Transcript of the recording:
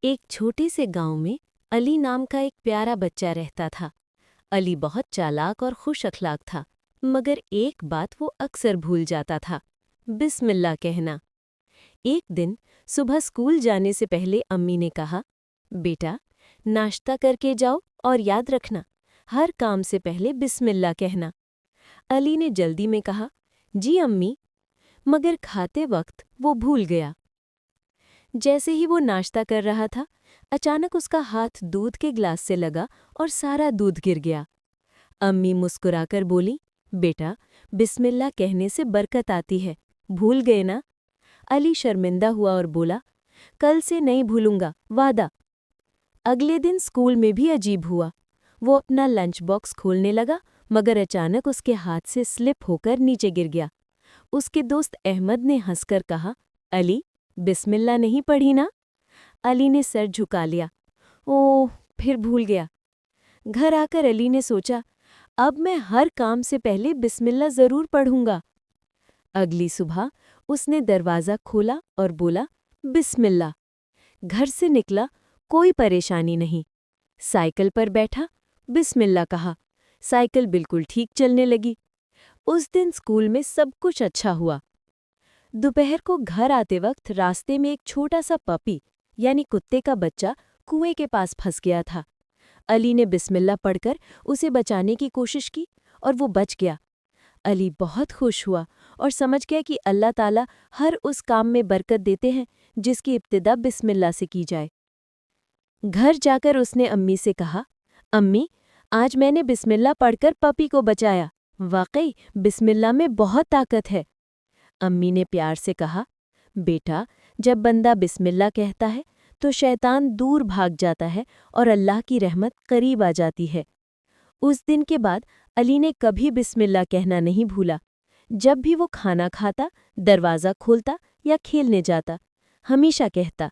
एक छोटे से गांव में अली नाम का एक प्यारा बच्चा रहता था। अली बहुत चालाक और खुश अखलाक था, मगर एक बात वो अक्सर भूल जाता था, बिस्मिल्लाह कहना। एक दिन सुबह स्कूल जाने से पहले अम्मी ने कहा, बेटा नाश्ता करके जाओ और याद रखना, हर काम से पहले बिस्मिल्लाह कहना। अली ने जल्दी में कहा, जी अम्मी, मगर खाते वक्त वो भूल गया। जैसे ही वो नाश्ता कर रहा था, अचानक उसका हाथ दूध के गिलास से लगा और सारा दूध गिर गया। अम्मी मुस्कुराकर बोली, बेटा बिस्मिल्लाह कहने से बरकत आती है, भूल गए ना? अली शर्मिंदा हुआ और बोला, कल से नहीं भूलूंगा, वादा। अगले दिन स्कूल में भी अजीब हुआ। वो अपना लंच बॉक्स खोलने लगा, मगर अचानक उसके हाथ से स्लिप होकर नीचे गिर गया। उसके दोस्त अहमद ने हंसकर कहा, अली बिस्मिल्लाह नहीं पढ़ी ना? अली ने सर झुका लिया। ओह, फिर भूल गया। घर आकर अली ने सोचा, अब मैं हर काम से पहले बिस्मिल्लाह जरूर पढ़ूंगा। अगली सुबह उसने दरवाज़ा खोला और बोला, बिस्मिल्लाह। घर से निकला, कोई परेशानी नहीं। साइकिल पर बैठा, बिस्मिल्लाह कहा, साइकिल बिल्कुल ठीक चलने लगी। उस दिन स्कूल में सब कुछ अच्छा हुआ। दोपहर को घर आते वक्त रास्ते में एक छोटा सा पपी यानी कुत्ते का बच्चा कुएं के पास फंस गया था। अली ने बिस्मिल्लाह पढ़कर उसे बचाने की कोशिश की और वो बच गया। अली बहुत खुश हुआ और समझ गया कि अल्लाह ताला हर उस काम में बरकत देते हैं जिसकी इब्तिदा बिस्मिल्लाह से की जाए। घर जाकर उसने अम्मी से कहा, अम्मी, आज मैंने बिस्मिल्लाह पढ़कर पपी को बचाया। वाकई बिस्मिल्लाह में बहुत ताकत है। अम्मी ने प्यार से कहा, बेटा जब बंदा बिस्मिल्लाह कहता है तो शैतान दूर भाग जाता है और अल्लाह की रहमत करीब आ जाती है। उस दिन के बाद अली ने कभी बिस्मिल्लाह कहना नहीं भूला। जब भी वो खाना खाता, दरवाज़ा खोलता या खेलने जाता, हमेशा कहता।